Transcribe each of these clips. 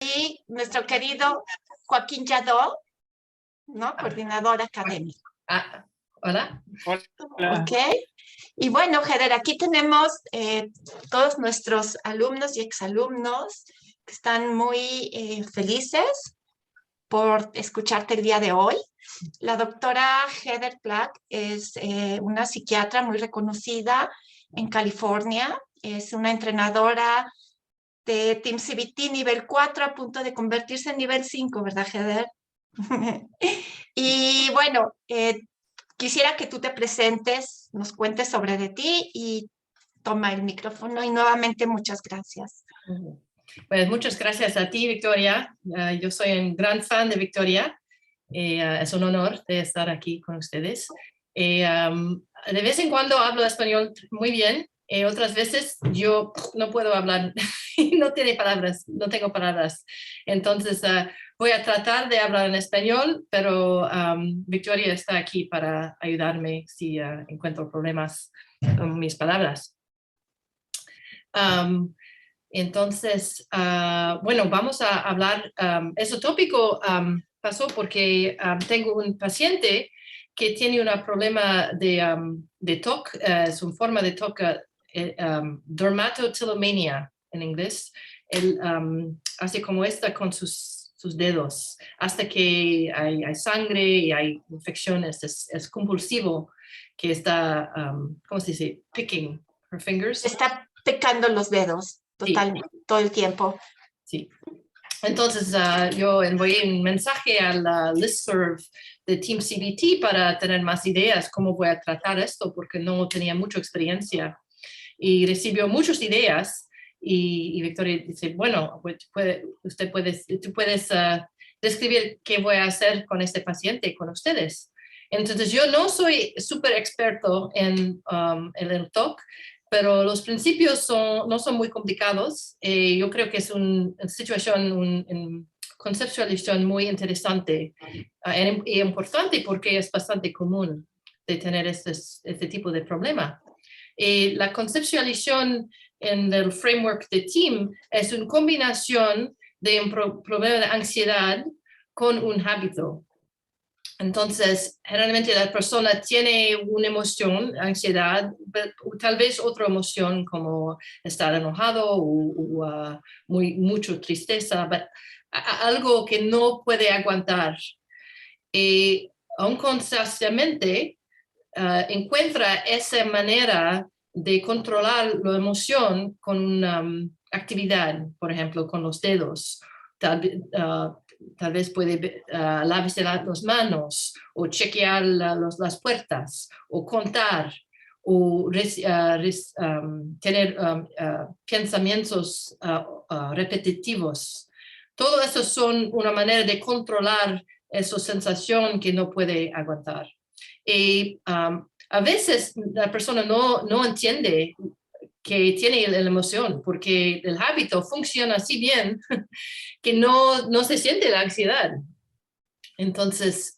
y nuestro querido Joaquín Lladó, ¿no? Coordinador académico. Hola. Hola. Ok. Y bueno, Heather, aquí tenemos todos nuestros alumnos y exalumnos que están muy felices por escucharte el día de hoy. La doctora Heather Plack es una psiquiatra muy reconocida en California. Es una entrenadora de Team CBT nivel 4 a punto de convertirse en nivel 5, ¿verdad, Heather? Y bueno, quisiera que tú te presentes, nos cuentes sobre de ti y toma el micrófono y nuevamente muchas gracias. Pues muchas gracias a ti, Victoria. Yo soy un gran fan de Victoria. Es un honor de estar aquí con ustedes. De vez en cuando hablo español muy bien. Otras veces yo no puedo hablar, no tengo palabras. Entonces voy a tratar de hablar en español, pero Victoria está aquí para ayudarme si encuentro problemas con mis palabras. Entonces, bueno, vamos a hablar, ese tópico pasó porque tengo un paciente que tiene un problema de TOC, es una forma de TOC, dermatotillomania en inglés. Él hace como esta con sus dedos, hasta que hay sangre y hay infecciones, es compulsivo, que está, ¿cómo se dice? Picking her fingers. Está picando los dedos totalmente, sí, todo el tiempo. Sí. Entonces yo envié un mensaje a la listserv de Team CBT para tener más ideas cómo voy a tratar esto, porque no tenía mucha experiencia. Y recibió muchas ideas y Victoria dice, bueno, tú puedes describir qué voy a hacer con este paciente, con ustedes. Entonces yo no soy súper experto en el TOC, pero los principios no son muy complicados. Yo creo que es una situación, conceptualización muy interesante y importante porque es bastante común de tener este tipo de problema. La conceptualización en el framework de Team es una combinación de un problema de ansiedad con un hábito. Entonces, generalmente la persona tiene una emoción, ansiedad, tal vez otra emoción como estar enojado o mucho tristeza, algo que no puede aguantar. Y unconscientemente encuentra esa manera de controlar la emoción con una actividad, por ejemplo, con los dedos. Tal vez puede lavarse las manos o chequear las puertas o contar o tener pensamientos repetitivos. Todo eso son una manera de controlar esa sensación que no puede aguantar. Y a veces la persona no entiende que tiene la emoción porque el hábito funciona así bien que no se siente la ansiedad. Entonces,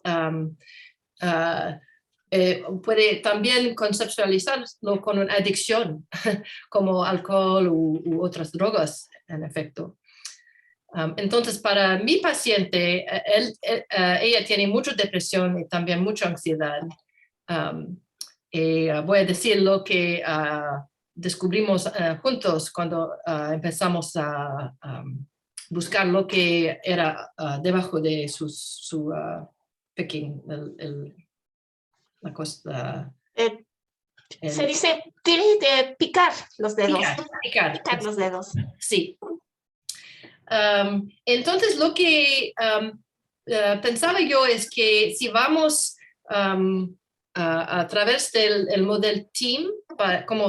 puede también conceptualizarlo con una adicción, como alcohol u otras drogas, en efecto. Entonces, para mi paciente, ella tiene mucha depresión y también mucha ansiedad. Y voy a decir lo que descubrimos juntos cuando empezamos a buscar lo que era debajo de su picking, la cosa. Se dice de picar los dedos. Picar los dedos. Sí. Entonces, lo que pensaba yo es que si vamos a través del modelo Team, como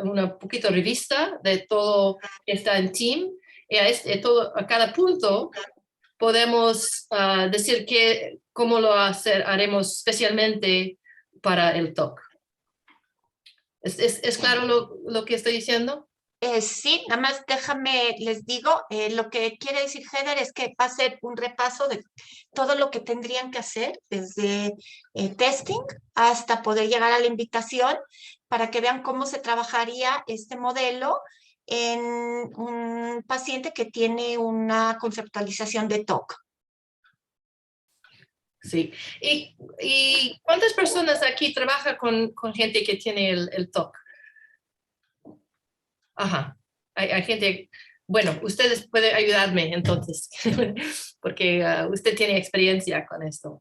una poquito revista de todo que está en Team, y a cada punto podemos decir cómo lo haremos especialmente para el TOC. ¿Es claro lo que estoy diciendo? Sí, nada más déjame, les digo, lo que quiere decir Heather es que va a ser un repaso de todo lo que tendrían que hacer desde testing hasta poder llegar a la invitación para que vean cómo se trabajaría este modelo en un paciente que tiene una conceptualización de TOC. Sí. ¿Y cuántas personas aquí trabajan con gente que tiene el TOC? Ajá. Hay gente, bueno, ustedes pueden ayudarme entonces, porque usted tiene experiencia con esto.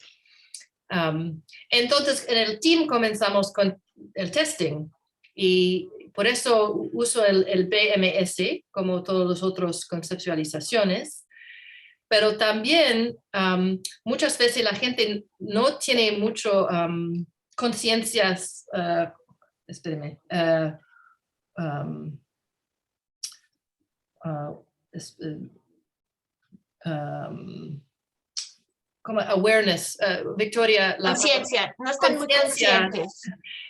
Entonces, en el team comenzamos con el testing y por eso uso el BMS como todas las otras conceptualizaciones, pero también muchas veces la gente no tiene mucho conciencias, espérenme, como awareness, Victoria, la Conciencia, no están muy conciencia conscientes.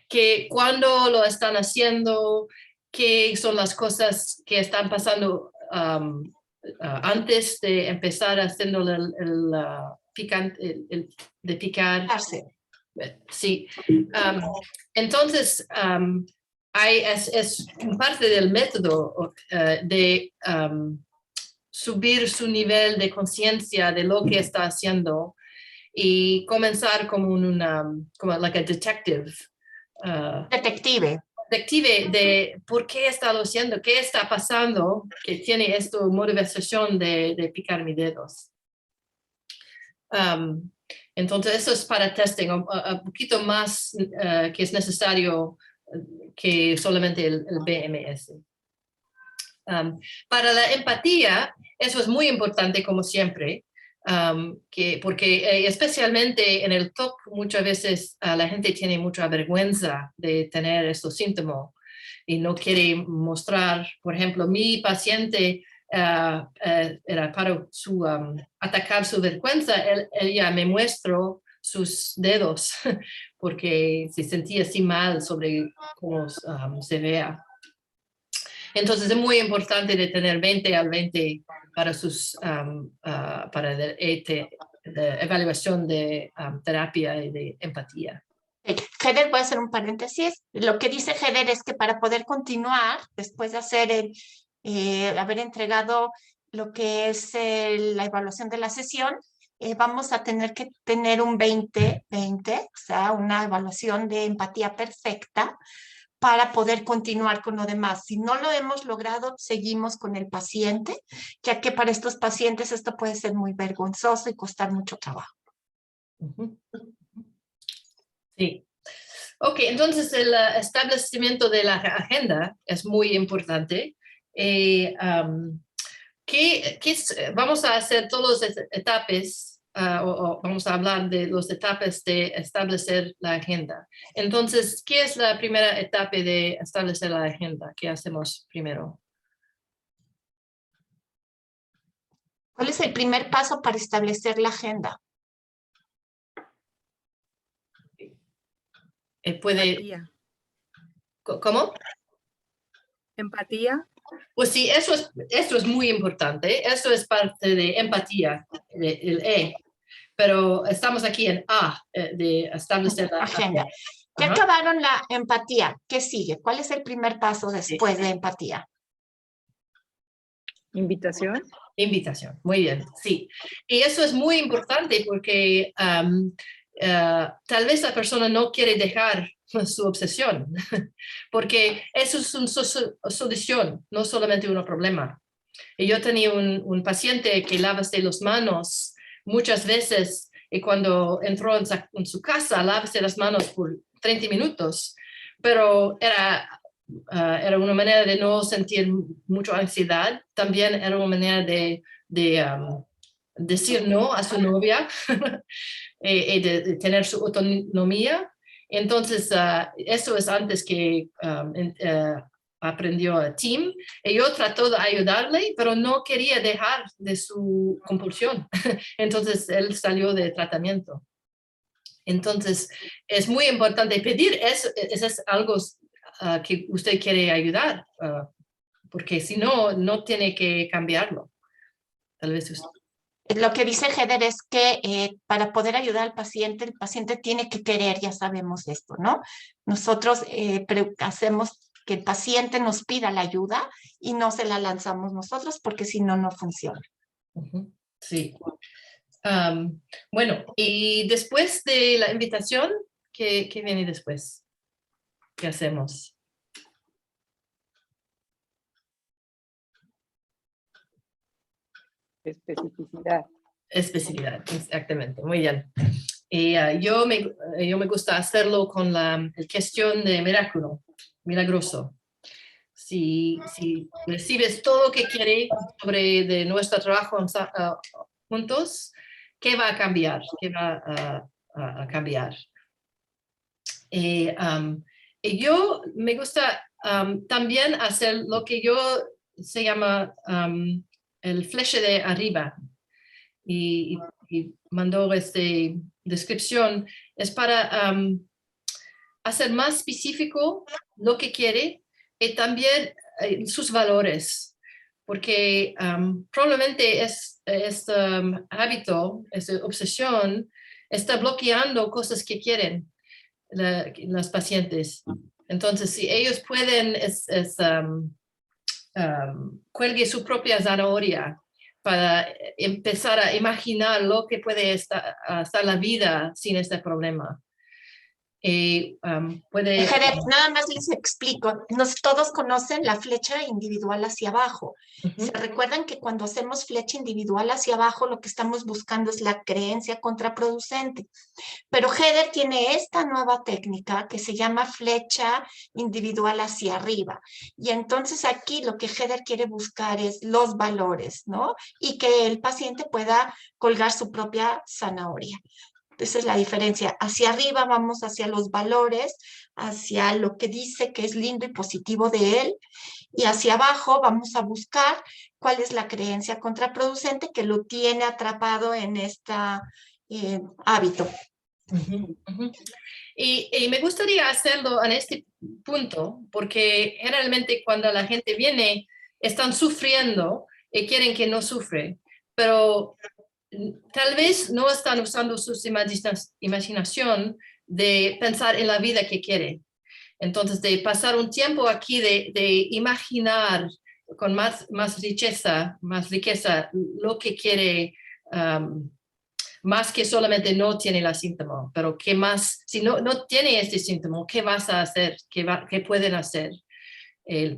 que cuando lo están haciendo, qué son las cosas que están pasando antes de empezar haciendo de picar. Sí. Entonces, es parte del método de subir su nivel de conciencia de lo que está haciendo y comenzar como como like a detective. Detective. Detective de por qué está lo haciendo, qué está pasando, que tiene esta motivación de picar mis dedos. Entonces, eso es para testing, un poquito más que es necesario que solamente el BMS. Para la empatía, eso es muy importante como siempre, porque especialmente en el TOC muchas veces la gente tiene mucha vergüenza de tener estos síntomas y no quiere mostrar. Por ejemplo, mi paciente era para atacar su vergüenza, ella me muestró sus dedos porque se sentía así mal sobre cómo se vea. Entonces es muy importante de tener 20 al 20 para sus para de evaluación de terapia y de empatía. Heather, voy a hacer un paréntesis. Lo que dice Heather es que para poder continuar, después de haber entregado lo que es la evaluación de la sesión, vamos a tener que tener un 20-20, o sea, una evaluación de empatía perfecta para poder continuar con lo demás. Si no lo hemos logrado, seguimos con el paciente, ya que para estos pacientes esto puede ser muy vergonzoso y costar mucho trabajo. Sí. Ok, entonces el establecimiento de la agenda es muy importante. Vamos a hacer todas las etapas, o vamos a hablar de las etapas de establecer la agenda. Entonces, ¿qué es la primera etapa de establecer la agenda? ¿Qué hacemos primero? ¿Cuál es el primer paso para establecer la agenda? Empatía. ¿Cómo? Empatía. Pues sí, eso es muy importante. Eso es parte de empatía, el E. Pero estamos aquí en A, de establecer la agenda. Ya Ajá. acabaron la empatía. ¿Qué sigue? ¿Cuál es el primer paso después de empatía? Invitación. Invitación, muy bien, sí. Y eso es muy importante porque tal vez la persona no quiere dejar su obsesión, porque eso es una solución, no solamente un problema. Y yo tenía un paciente que lávase las manos muchas veces y cuando entró en su casa, lávase las manos por 30 minutos, pero era una manera de no sentir mucha ansiedad, también era una manera de decir no a su novia y de tener su autonomía. Entonces, eso es antes que aprendió a Tim. Y yo trató de ayudarle, pero no quería dejar de su compulsión. Entonces, él salió de tratamiento. Entonces, es muy importante pedir eso es algo que usted quiere ayudar, porque si no, no tiene que cambiarlo. Tal vez usted. Lo que dice Heather es que para poder ayudar al paciente, el paciente tiene que querer, ya sabemos esto, ¿no? Nosotros hacemos que el paciente nos pida la ayuda y no se la lanzamos nosotros porque si no, no funciona. Sí. Bueno, y después de la invitación, ¿qué viene después? ¿Qué hacemos? Especificidad. Especificidad, exactamente, muy bien. Y yo me gusta hacerlo con la cuestión de milagroso. Si recibes todo lo que quieres sobre de nuestro trabajo juntos, ¿qué va a cambiar? ¿Qué va a cambiar? Y yo me gusta también hacer lo que yo se llama el flecha de arriba. Y mandó esta descripción, es para hacer más específico lo que quiere y también sus valores, porque probablemente este hábito, esta obsesión, está bloqueando cosas que quieren las pacientes. Entonces, si ellos pueden cuelgue su propia zanahoria para empezar a imaginar lo que puede estar la vida sin este problema. Puede... Jerez, nada más les explico. Todos conocen la flecha individual hacia abajo. Se recuerdan que cuando hacemos flecha individual hacia abajo, lo que estamos buscando es la creencia contraproducente. Pero Heather tiene esta nueva técnica que se llama flecha individual hacia arriba. Y entonces aquí lo que Heather quiere buscar es los valores, ¿no? Y que el paciente pueda colgar su propia zanahoria. Esa es la diferencia. Hacia arriba vamos hacia los valores, hacia lo que dice que es lindo y positivo de él. Y hacia abajo vamos a buscar cuál es la creencia contraproducente que lo tiene atrapado en este hábito. Y me gustaría hacerlo en este punto, porque generalmente cuando la gente viene, están sufriendo y quieren que no sufre, pero tal vez no están usando su imaginación de pensar en la vida que quiere. Entonces, de pasar un tiempo aquí de imaginar con más riqueza lo que quiere, más que solamente no tiene la síntoma, pero qué más, si no tiene este síntoma, ¿qué vas a hacer? ¿Qué pueden hacer?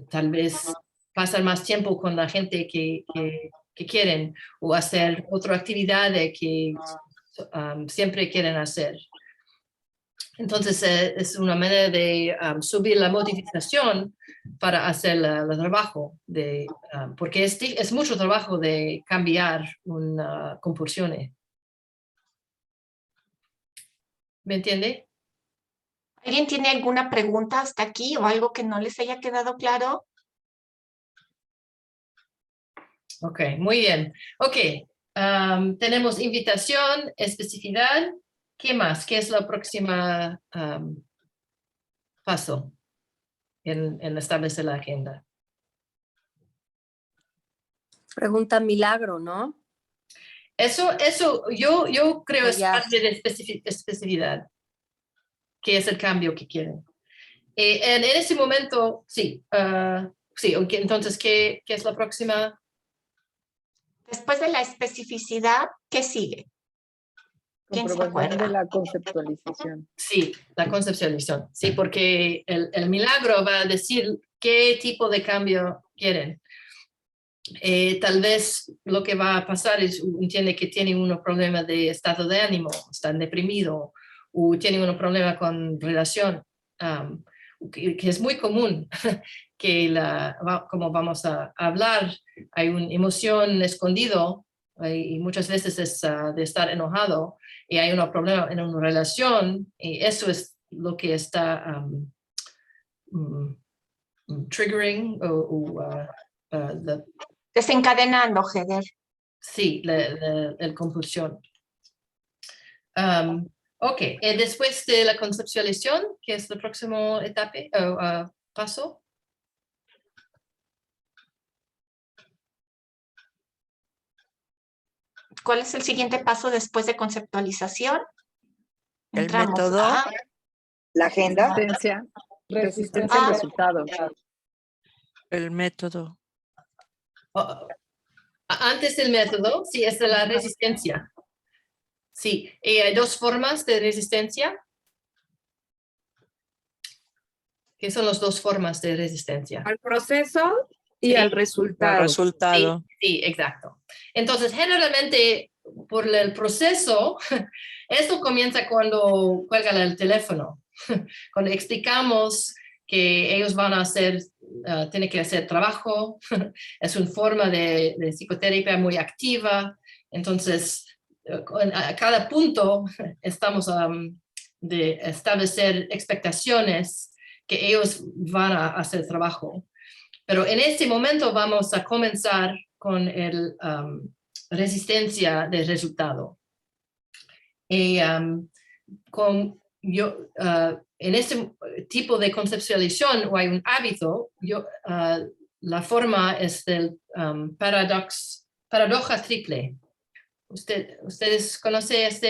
Tal vez pasar más tiempo con la gente que quieren o hacer otra actividad que siempre quieren hacer. Entonces, es una manera de subir la motivación para hacer el trabajo, porque es mucho trabajo de cambiar una compulsión. ¿Me entiende? ¿Alguien tiene alguna pregunta hasta aquí o algo que no les haya quedado claro? Ok, muy bien. Ok, tenemos invitación, especificidad. ¿Qué más? ¿Qué es la próxima paso en establecer la agenda? Pregunta milagro, ¿no? Eso yo creo es Ya. parte de especificidad, que es el cambio que quieren. En ese momento, sí. Sí, okay, entonces, ¿qué es la próxima? Después de la especificidad, ¿qué sigue? ¿Quién se Comprobación de acuerda? la conceptualización. Sí, la conceptualización. Sí, porque el milagro va a decir qué tipo de cambio quieren. Tal vez lo que va a pasar es, entiende que tiene un problema de estado de ánimo, están deprimido, o tiene un problema con relación, que es muy común, que como vamos a hablar, hay una emoción escondido, y muchas veces es de estar enojado, y hay un problema en una relación, y eso es lo que está triggering Desencadenando, Heather. sí, la compulsión. Ok, después de la conceptualización, ¿qué es la próxima etapa o paso? ¿Cuál es el siguiente paso después de conceptualización? El Entramos método. a La agenda. Asistencia. Resistencia al resultado. El método. Antes del método, sí, es de la resistencia. Sí, y hay dos formas de resistencia. ¿Qué son las dos formas de resistencia? Al proceso y Sí. al El resultado. resultado. Sí, exacto. Entonces, generalmente, por el proceso, esto comienza cuando cuelgan el teléfono, cuando explicamos que ellos van a hacer, tienen que hacer trabajo, es una forma de psicoterapia muy activa. Entonces, a cada punto estamos de establecer expectaciones que ellos van a hacer trabajo. Pero en este momento vamos a comenzar con el resistencia del resultado. Y en este tipo de conceptualización o hay un hábito, la forma es del paradoja triple. ¿Ustedes conocen esta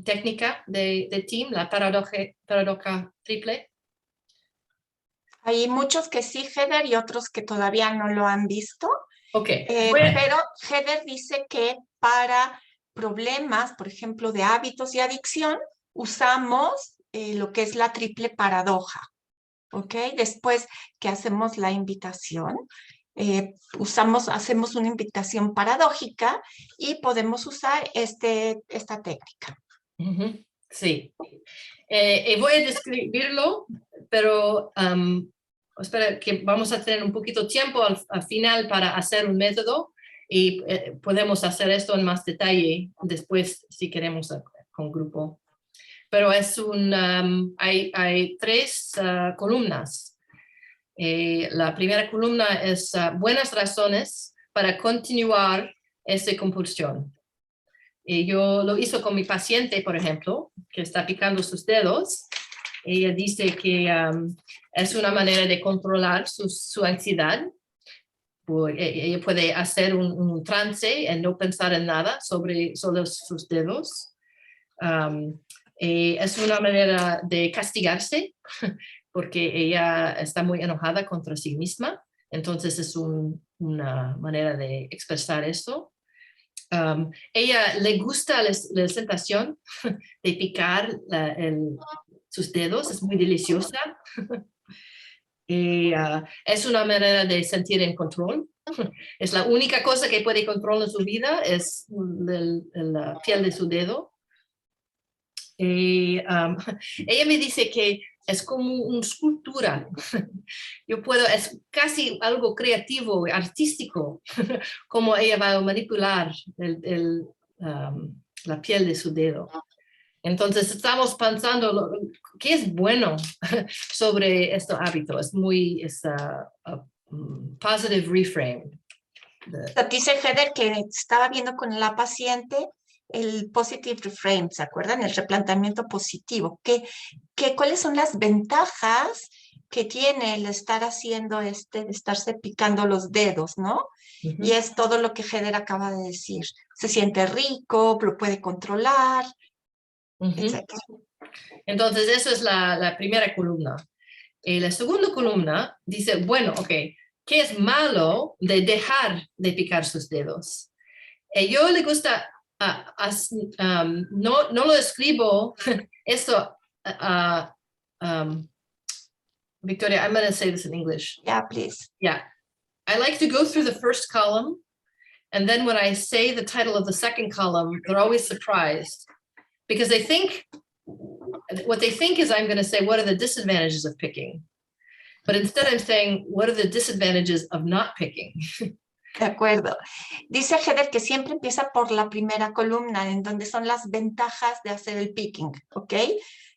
técnica de team, la paradoja triple? Hay muchos que sí, Heather, y otros que todavía no lo han visto. Ok. Pero Heather dice que para problemas, por ejemplo, de hábitos y adicción, usamos lo que es la triple paradoja. ¿Ok? Después que hacemos la invitación, hacemos una invitación paradójica y podemos usar esta técnica. Sí. Voy a describirlo, pero espera que vamos a tener un poquito de tiempo al final para hacer un método y podemos hacer esto en más detalle después si queremos con grupo. Pero hay tres columnas. La primera columna es buenas razones para continuar esta compulsión. Yo lo hice con mi paciente, por ejemplo, que está picando sus dedos. Ella dice que es una manera de controlar su ansiedad. Ella puede hacer un trance y no pensar en nada sobre sus dedos. Es una manera de castigarse porque ella está muy enojada contra sí misma. Entonces es una manera de expresar esto. Ella le gusta la sensación de picar sus dedos, es muy deliciosa. Y, es una manera de sentir en control. Es la única cosa que puede controlar en su vida, es la piel de su dedo. Y, ella me dice que es como una escultura. Es casi algo creativo, artístico, como ella va a manipular la piel de su dedo. Entonces estamos pensando qué es bueno sobre este hábito. Es muy positive reframe. Dice Heather que estaba viendo con la paciente el positive reframe, ¿se acuerdan? El replanteamiento positivo. ¿Cuáles son las ventajas que tiene el estar haciendo de estarse picando los dedos, ¿no? Y es todo lo que Heather acaba de decir. Se siente rico, lo puede controlar, etc. Entonces, eso es la primera columna. La segunda columna dice, bueno, ok, ¿qué es malo de dejar de picar sus dedos? Yo le gusta, no lo escribo, esto, Victoria, I'm going to say this in English. Yeah, please. Yeah. I like to go through the first column, and then when I say the title of the second column, they're always surprised because what they think is I'm going to say, what are the disadvantages of picking? But instead I'm saying, what are the disadvantages of not picking? De acuerdo. Dice Heather que siempre empieza por la primera columna, en donde son las ventajas de hacer el picking, ¿ok?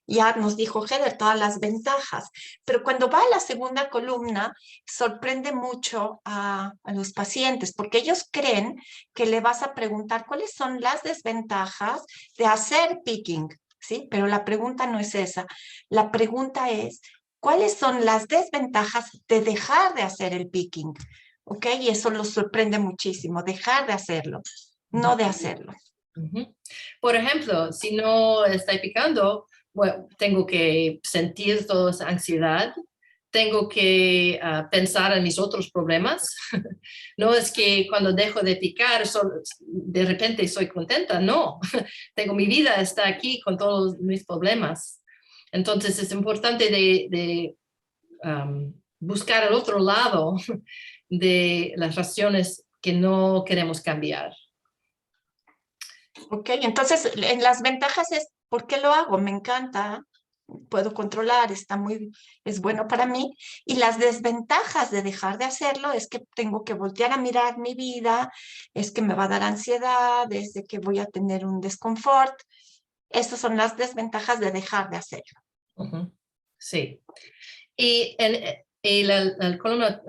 Ya nos dijo Heather todas las ventajas, pero cuando va a la segunda columna, sorprende mucho a los pacientes, porque ellos creen que le vas a preguntar cuáles son las desventajas de hacer picking, ¿sí? Pero la pregunta no es esa. La pregunta es, ¿cuáles son las desventajas de dejar de hacer el picking? ¿Ok? Y eso los sorprende muchísimo, dejar de hacerlo, no de hacerlo. Por ejemplo, si no está picando, bueno, tengo que sentir toda esa ansiedad, tengo que pensar en mis otros problemas. No es que cuando dejo de picar, de repente soy contenta, no. Tengo mi vida, está aquí con todos mis problemas. Entonces es importante de buscar el otro lado de las razones que no queremos cambiar. Ok, entonces en las ventajas es, ¿por qué lo hago? Me encanta, puedo controlar, es bueno para mí. Y las desventajas de dejar de hacerlo es que tengo que voltear a mirar mi vida, es que me va a dar ansiedad, es de que voy a tener un desconfort. Estas son las desventajas de dejar de hacerlo. Uh-huh. Sí. Y el columna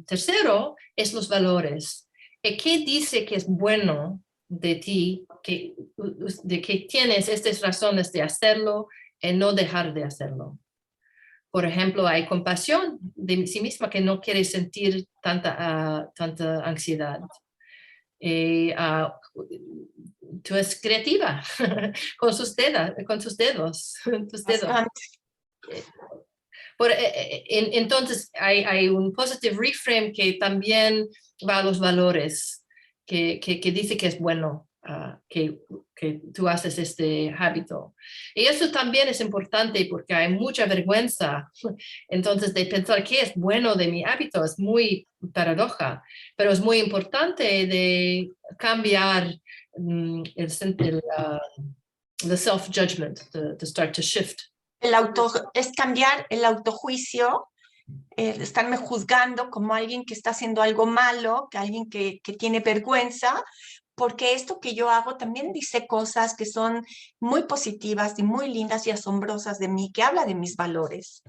tercero es los valores. ¿Qué dice que es bueno de ti, de que tienes estas razones de hacerlo y no dejar de hacerlo? Por ejemplo, hay compasión de sí misma que no quiere sentir tanta ansiedad. Tú eres creativa con tus dedos. Bastante. Entonces hay un positive reframe que también va a los valores, que dice que es bueno que tú haces este hábito. Y eso también es importante porque hay mucha vergüenza. Entonces, de pensar qué es bueno de mi hábito es muy paradoja, pero es muy importante de cambiar el self-judgment, to start to shift. Es cambiar el autojuicio, estarme juzgando como alguien que está haciendo algo malo, que alguien que tiene vergüenza, porque esto que yo hago también dice cosas que son muy positivas y muy lindas y asombrosas de mí, que habla de mis valores.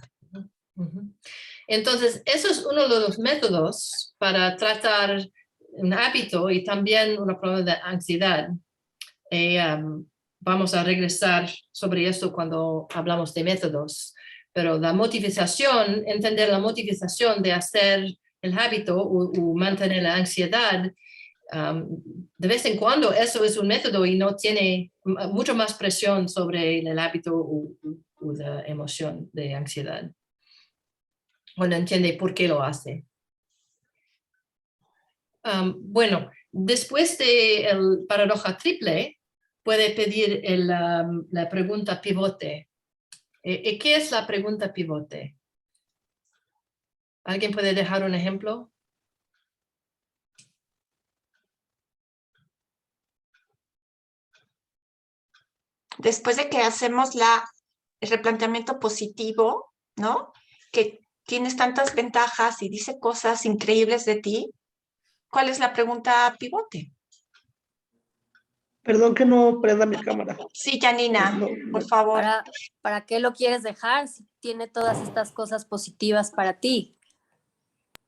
Uh-huh. Entonces, eso es uno de los métodos para tratar un hábito y también un problema de ansiedad. Vamos a regresar sobre esto cuando hablamos de métodos, pero la motivación, entender la motivación de hacer el hábito o mantener la ansiedad, de vez en cuando eso es un método y no tiene mucho más presión sobre el hábito o la emoción de ansiedad. Bueno, entiende por qué lo hace. Bueno, después de el paradoja triple, puede pedir la pregunta pivote. ¿Qué es la pregunta pivote? ¿Alguien puede dejar un ejemplo? Después de que hacemos el replanteamiento positivo, ¿no? Que tienes tantas ventajas y dice cosas increíbles de ti, ¿cuál es la pregunta pivote? Perdón que no prenda mi cámara. Sí, Janina, No, por favor. ¿Para qué lo quieres dejar si tiene todas estas cosas positivas para ti?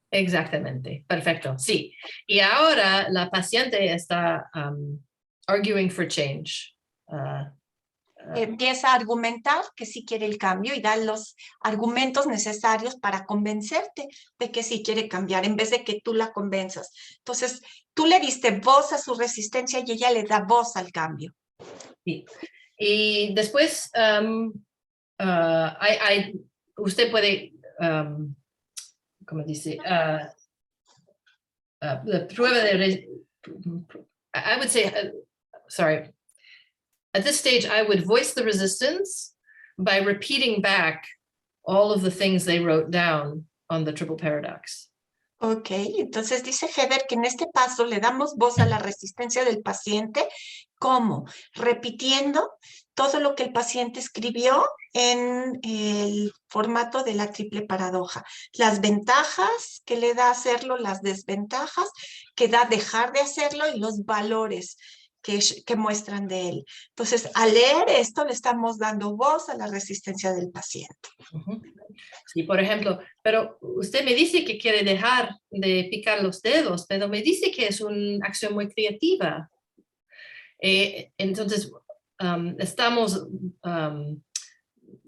Exactamente, perfecto, sí. Y ahora la paciente está arguing for change. Empieza a argumentar que sí quiere el cambio y da los argumentos necesarios para convencerte de que sí quiere cambiar en vez de que tú la convenzas. Entonces, tú le diste voz a su resistencia y ella le da voz al cambio. Sí. Y después usted puede, ¿cómo dice? La prueba de... I would say, sorry. At this stage, I would voice the resistance by repeating back all of the things they wrote down on the triple paradox. Ok, entonces dice Heather que en este paso le damos voz a la resistencia del paciente. ¿Cómo? Repitiendo todo lo que el paciente escribió en el formato de la triple paradoja. Las ventajas que le da hacerlo, las desventajas que da dejar de hacerlo y los valores que muestran de él. Entonces, al leer esto, le estamos dando voz a la resistencia del paciente. Uh-huh. Sí, por ejemplo, pero usted me dice que quiere dejar de picar los dedos, pero me dice que es una acción muy creativa. Entonces, estamos...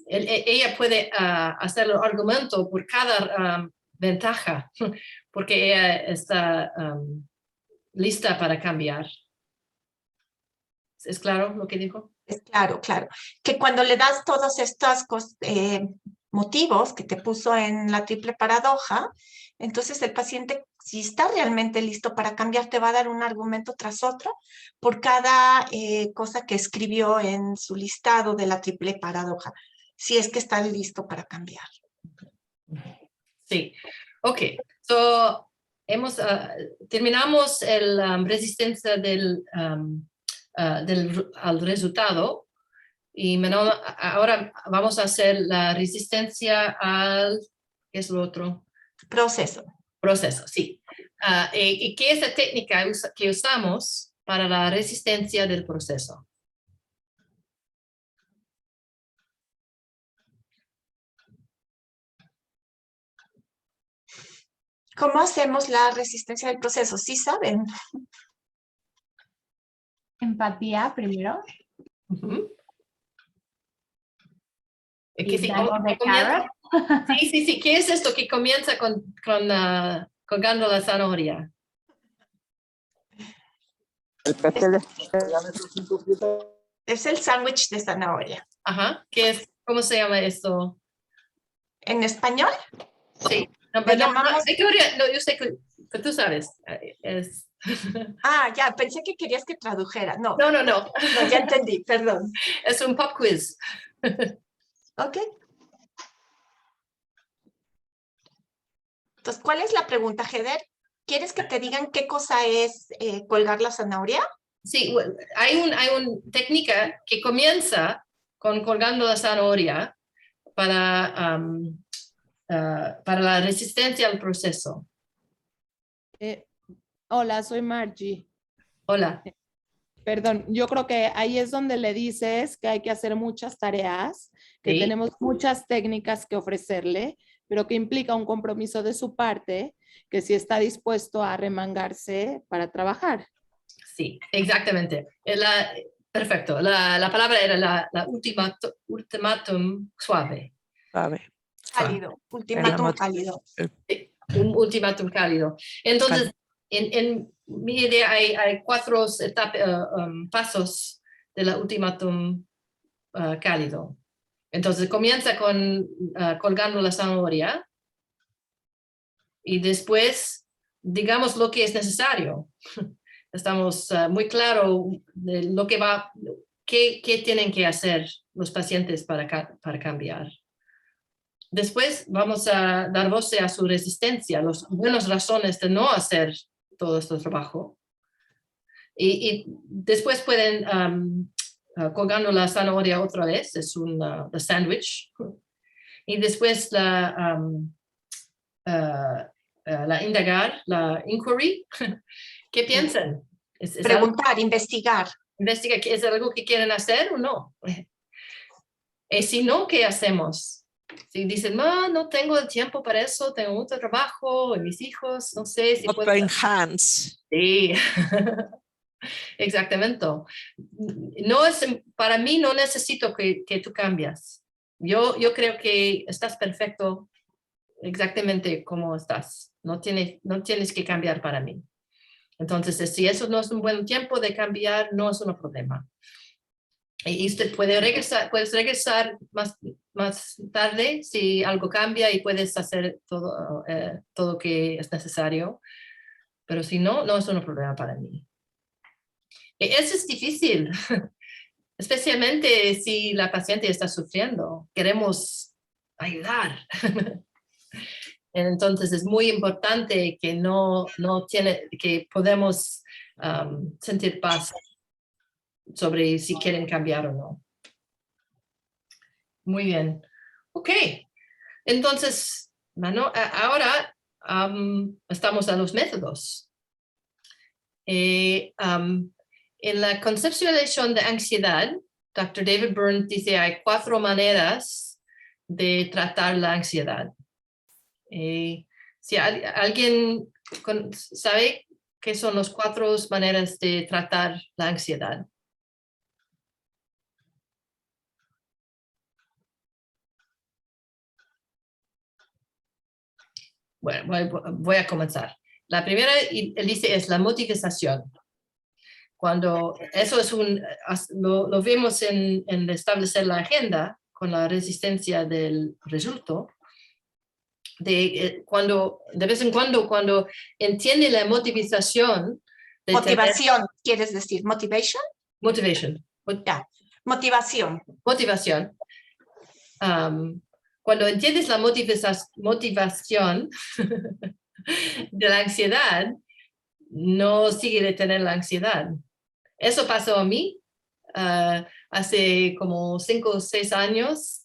ella puede hacer el argumento por cada ventaja, porque ella está lista para cambiar. ¿Es claro lo que dijo? Es claro, claro. Que cuando le das todos estos motivos que te puso en la triple paradoja, entonces el paciente, si está realmente listo para cambiar, te va a dar un argumento tras otro por cada cosa que escribió en su listado de la triple paradoja, si es que está listo para cambiar. Sí. Ok. So, terminamos la resistencia al resultado. Y ahora vamos a hacer la resistencia al, ¿qué es lo otro? Proceso. Proceso, sí. ¿Y qué es la técnica que usamos para la resistencia del proceso? ¿Cómo hacemos la resistencia del proceso? ¿Sí saben? Empatía primero. Uh-huh. Y Sí, algo de carrot. Sí. ¿Qué es esto que comienza colgando la zanahoria? Es el sándwich de zanahoria. Ajá. ¿Cómo se llama esto? ¿En español? Sí. No, Le llamamos... yo sé que tú sabes. Ah, ya, pensé que querías que tradujera. No. No. No, ya entendí, perdón. Es un pop quiz. Ok. Entonces, ¿cuál es la pregunta, Heather? ¿Quieres que te digan qué cosa es colgar la zanahoria? Sí, hay una técnica que comienza con colgando la zanahoria para la resistencia al proceso. Hola, soy Margie. Hola. Perdón, yo creo que ahí es donde le dices que hay que hacer muchas tareas, que Sí. tenemos muchas técnicas que ofrecerle, pero que implica un compromiso de su parte, que si está dispuesto a remangarse para trabajar. Sí, exactamente. Perfecto. La palabra era la ultimátum suave. Suave. Cálido, ultimátum cálido. Sí, un ultimátum cálido. Entonces, en mi idea hay 4 pasos de la ultimátum cálido. Entonces, comienza con colgando la zanahoria y después, digamos lo que es necesario. Estamos muy claros de lo que qué tienen que hacer los pacientes para cambiar. Después vamos a dar voz a su resistencia, las buenas razones de no hacer todo este trabajo. Y después pueden, colgando la zanahoria otra vez, es un sándwich. Y después la indagar, la inquiry. ¿Qué piensan? Preguntar, investigar. Investiga, ¿es algo que quieren hacer o no? Y si no, ¿qué hacemos? Si dicen, no tengo el tiempo para eso, tengo mucho trabajo, mis hijos, no sé si puedo. Open hands. Sí, exactamente. Para mí no necesito que tú cambies. Yo creo que estás perfecto exactamente como estás. No tienes que cambiar para mí. Entonces, si eso no es un buen tiempo de cambiar, no es un problema. Y usted puedes regresar más tarde si algo cambia y puedes hacer todo que es necesario. Pero si no, no es un problema para mí. Y eso es difícil, especialmente si la paciente está sufriendo. Queremos ayudar. Entonces es muy importante que que podemos sentir paz sobre si quieren cambiar o no. Muy bien. Ok. Entonces, ahora estamos a los métodos. En la conceptualización de ansiedad, Dr. David Burns dice hay 4 maneras de tratar la ansiedad. Si alguien sabe qué son las 4 maneras de tratar la ansiedad. Bueno, voy a comenzar. La primera, él dice, es la motivación. cuando eso es lo vemos en establecer la agenda con la resistencia del resultado, de vez en cuando entiende la motivación de Motivación, ¿quieres decir? ¿Motivation? motivation. Ya, motivación. Motivación. Cuando entiendes la motivación de la ansiedad, no sigue de tener la ansiedad. Eso pasó a mí hace como 5 o 6 años,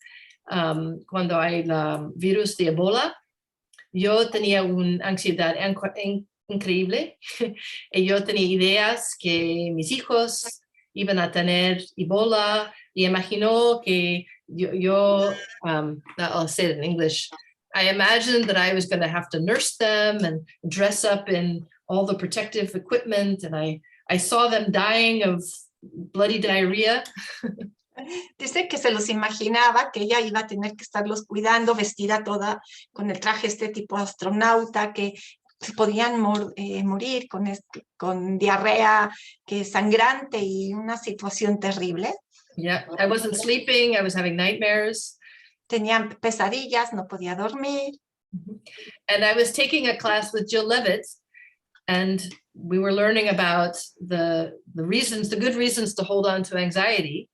cuando hay el virus de Ebola. Yo tenía una ansiedad increíble y yo tenía ideas que mis hijos iban a tener Ebola y imaginó que I'll say it in English. I imagined that I was going to have to nurse them and dress up in all the protective equipment, and I saw them dying of bloody diarrhea. Dice que se los imaginaba, que ella iba a tener que estarlos cuidando, vestida toda con el traje este tipo astronauta, que podían morir con diarrea que es sangrante y una situación terrible. Yeah, I wasn't sleeping, I was having nightmares. Tenían pesadillas, no podía dormir. And I was taking a class with Jill Levitt, and we were learning about the good reasons to hold on to anxiety.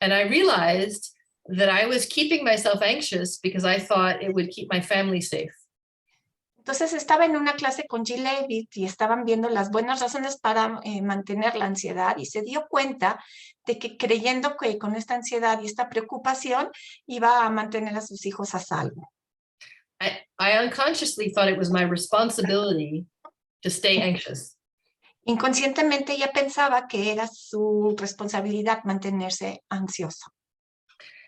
And I realized that I was keeping myself anxious because I thought it would keep my family safe. Entonces estaba en una clase con Jill Levitt y estaban viendo las buenas razones para mantener la ansiedad, y se dio cuenta de que creyendo que con esta ansiedad y esta preocupación iba a mantener a sus hijos a salvo. I unconsciously thought it was my responsibility to stay anxious. Inconscientemente ella pensaba que era su responsabilidad mantenerse ansiosa.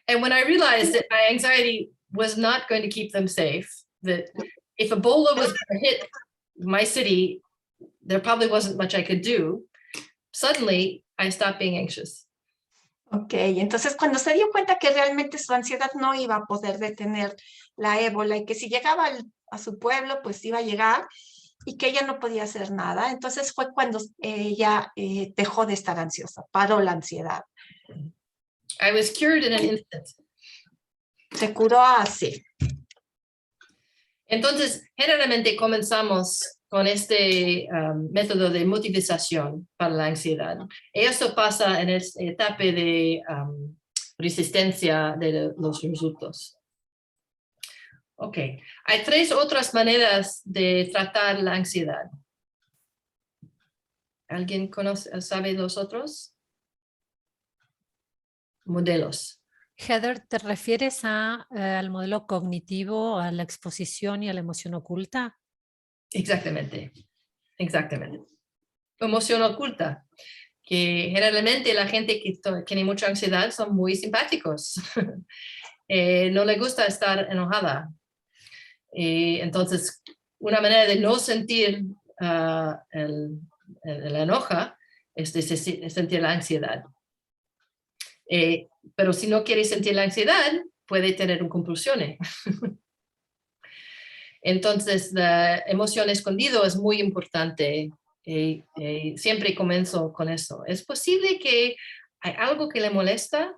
And when I realized that my anxiety was not going to keep them safe, that if Ebola was going to hit my city, there probably wasn't much I could do, suddenly I stopped being anxious. Ok, entonces cuando se dio cuenta que realmente su ansiedad no iba a poder detener la ébola y que si llegaba a su pueblo, pues iba a llegar y que ella no podía hacer nada, entonces fue cuando ella dejó de estar ansiosa, paró la ansiedad. I was cured in an instant. Se curó así. Entonces, generalmente comenzamos con este método de motivación para la ansiedad. Eso pasa en esta etapa de resistencia de los resultados. Ok, hay 3 otras maneras de tratar la ansiedad. ¿Alguien sabe los otros? Modelos. Heather, ¿te refieres al modelo cognitivo, a la exposición y a la emoción oculta? Exactamente. Emoción oculta, que generalmente la gente que tiene mucha ansiedad son muy simpáticos. No le gusta estar enojada. Entonces, una manera de no sentir el enojo es de sentir la ansiedad. Pero si no quiere sentir la ansiedad, puede tener una compulsión. Entonces, la emoción escondida es muy importante. Siempre comienzo con eso. ¿Es posible que hay algo que le molesta?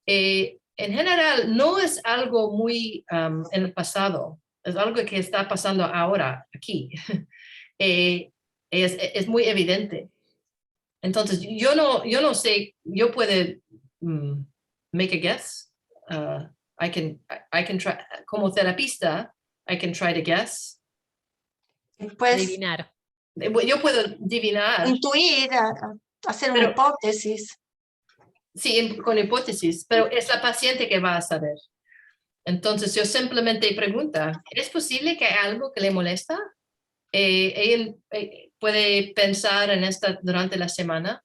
En general, no es algo muy en el pasado. Es algo que está pasando ahora, aquí. Es muy evidente. Entonces, yo no sé, yo puedo make a guess. I can try, como terapista, I can try to guess. Pues, Adivinar. Yo puedo adivinar. Intuir, hacer una hipótesis. Sí, con hipótesis, pero es la paciente que va a saber. Entonces, yo simplemente pregunto, ¿es posible que hay algo que le molesta? Ella puede pensar en esta durante la semana.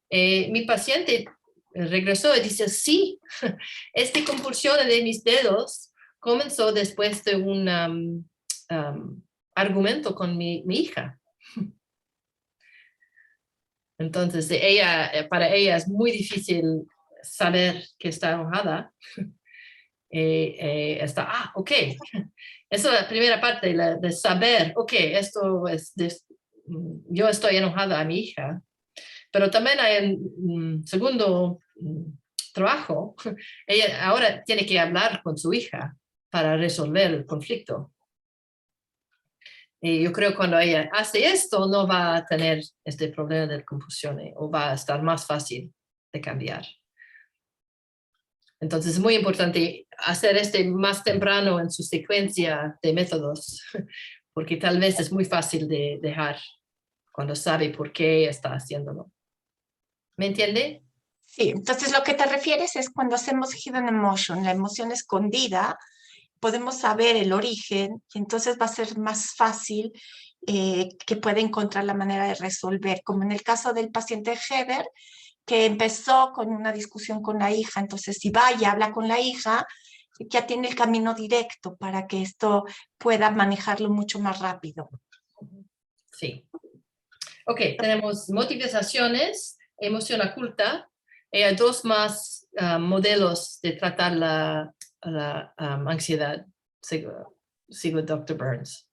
Mi paciente regresó y dice, sí, esta compulsión de mis dedos comenzó después de un argumento con mi hija. Entonces, para ella es muy difícil saber que está enojada. Ok. Esa es la primera parte, de saber, ok, esto es, yo estoy enojada a mi hija. Pero también hay un segundo trabajo. Ella ahora tiene que hablar con su hija para resolver el conflicto. Y yo creo que cuando ella hace esto, no va a tener este problema de confusión o va a estar más fácil de cambiar. Entonces es muy importante hacer más temprano en su secuencia de métodos, porque tal vez es muy fácil de dejar cuando sabe por qué está haciéndolo. ¿Me entiende? Sí, entonces lo que te refieres es cuando hacemos hidden emotion, la emoción escondida, podemos saber el origen y entonces va a ser más fácil que pueda encontrar la manera de resolver, como en el caso del paciente Heather, que empezó con una discusión con la hija, entonces si va y habla con la hija, ya tiene el camino directo para que esto pueda manejarlo mucho más rápido. Sí. Ok, tenemos motivaciones, emoción oculta. Hay dos más modelos de tratar la ansiedad, sigo Dr. Burns.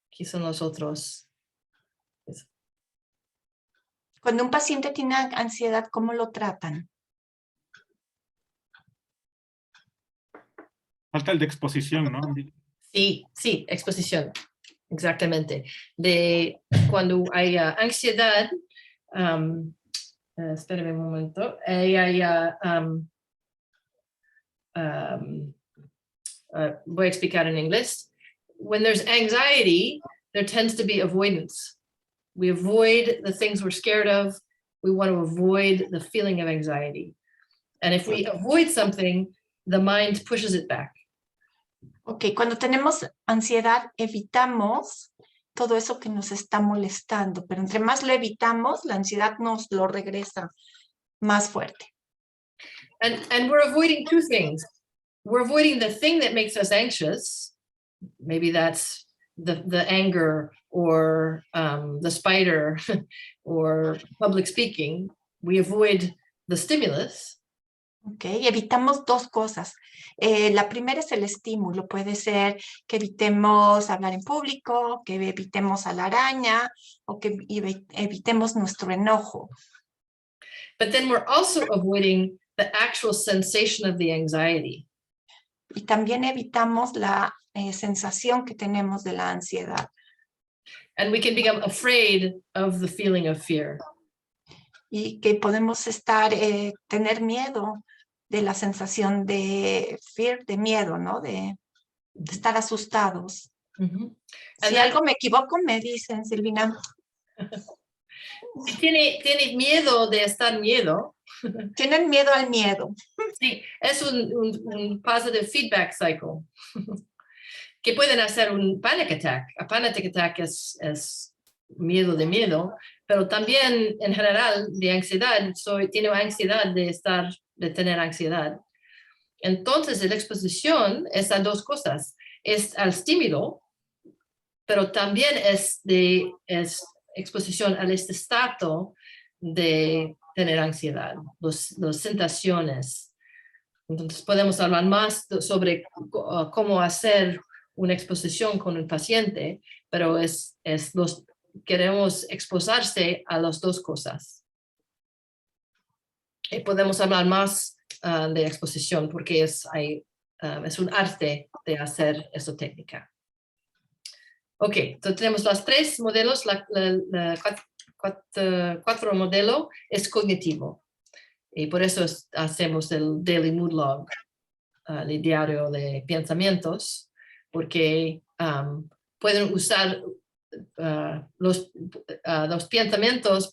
Aquí son los otros. Cuando un paciente tiene ansiedad, ¿cómo lo tratan? Falta el de exposición, ¿no? Sí, exposición, exactamente. De cuando hay ansiedad, espérame un momento, voy a explicar en inglés. When there's anxiety, there tends to be avoidance. We avoid the things we're scared of. We want to avoid the feeling of anxiety. And if we avoid something, the mind pushes it back. Ok, cuando tenemos ansiedad, evitamos todo eso que nos está molestando, pero entre más lo evitamos, la ansiedad nos lo regresa más fuerte. And we're avoiding two things. We're avoiding the thing that makes us anxious. Maybe that's the anger or the spider or public speaking. We avoid the stimulus. Ok, evitamos dos cosas. La primera es el estímulo. Puede ser que evitemos hablar en público, que evitemos a la araña o que evitemos nuestro enojo. But then we're also avoiding the actual sensation of the anxiety. Y también evitamos la sensación que tenemos de la ansiedad. And we can become afraid of the feeling of fear. Y que podemos tener miedo de la sensación de fear, de miedo, ¿no? De estar asustados. Mm-hmm. Si algo me equivoco, me dicen, Silvina. Si tiene miedo de estar miedo. Tienen miedo al miedo. Sí, es un positive feedback cycle. Que pueden hacer un panic attack. A panic attack es miedo de miedo, pero también en general de ansiedad, tiene ansiedad de tener ansiedad. Entonces, la exposición es a dos cosas. Es al estímulo, pero también es exposición al estado de tener ansiedad, las sensaciones. Entonces, podemos hablar más sobre cómo hacer una exposición con un paciente, pero queremos exposarse a las dos cosas. Y podemos hablar más de exposición porque es un arte de hacer esa técnica. Ok, entonces tenemos los tres modelos. Cuatro modelo es cognitivo. Y por eso hacemos el Daily Mood Log, el diario de pensamientos, porque pueden usar los pensamientos,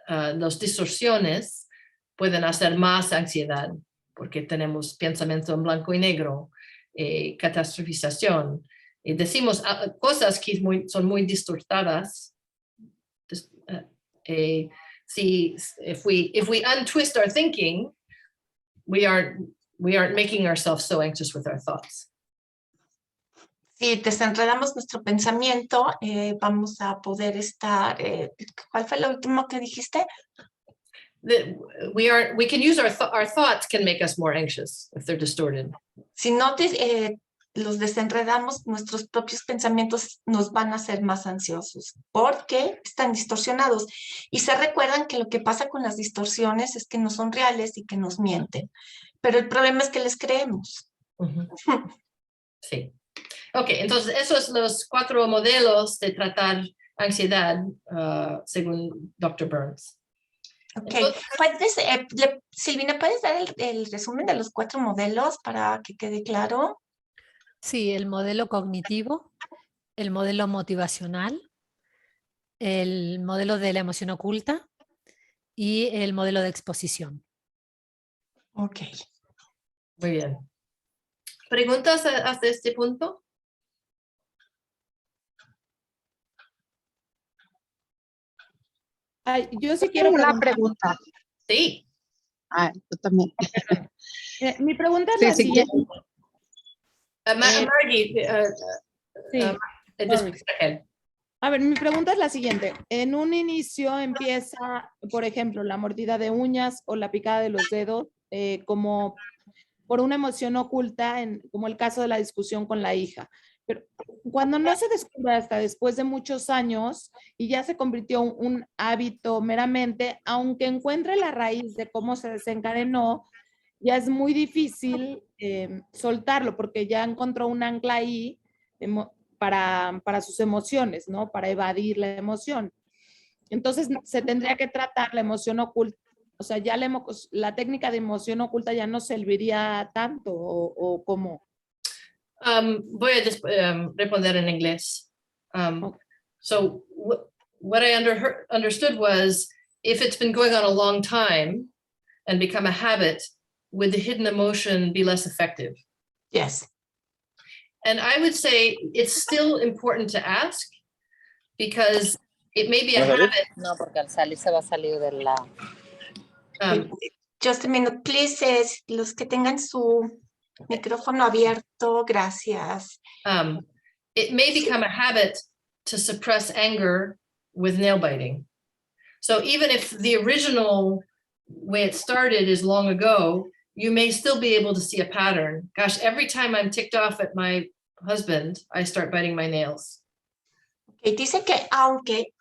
las distorsiones pueden hacer más ansiedad, porque tenemos pensamiento en blanco y negro, catastrofización, y decimos cosas que son muy distortadas. If we untwist our thinking, we aren't making ourselves so anxious with our thoughts. Si desenredamos nuestro pensamiento, vamos a poder estar. ¿Cuál fue lo último que dijiste? We can use our thoughts can make us more anxious if they're distorted. Si no los desenredamos, nuestros propios pensamientos nos van a hacer más ansiosos porque están distorsionados. Y se recuerdan que lo que pasa con las distorsiones es que no son reales y que nos mienten. Pero el problema es que les creemos. Sí. Ok, entonces esos son los 4 modelos de tratar ansiedad según Dr. Burns. Ok, Entonces, Silvina, ¿puedes dar el resumen de los 4 modelos para que quede claro? Sí, el modelo cognitivo, el modelo motivacional, el modelo de la emoción oculta y el modelo de exposición. Ok. muy bien. ¿Preguntas hasta este punto? Ay, yo sí quiero una preguntar. pregunta. Sí. Yo también. Mi pregunta es Sí, la sí, siguiente. Margie, Sí, después Raquel. a ver, mi pregunta es la siguiente. En un inicio empieza, por ejemplo, la mordida de uñas o la picada de los dedos, como por una emoción oculta, como el caso de la discusión con la hija. Pero cuando no se descubre hasta después de muchos años y ya se convirtió un hábito meramente, aunque encuentre la raíz de cómo se desencadenó, ya es muy difícil soltarlo porque ya encontró un ancla ahí para sus emociones, ¿no? Para evadir la emoción. Entonces se tendría que tratar la emoción oculta. O sea, ya la técnica de emoción oculta ya no serviría tanto o cómo. Voy a responder en inglés. Okay. So what I understood was, if it's been going on a long time and become a habit, would the hidden emotion be less effective? Yes. And I would say it's still important to ask, because it may be a habit. No, porque al salir se va a salir de la... Just a minute, please, los que tengan su micrófono abierto, gracias. It may become a habit to suppress anger with nail biting. So even if the original way it started is long ago, you may still be able to see a pattern. Gosh, every time I'm ticked off at my husband, I start biting my nails. Okay, dice que aunque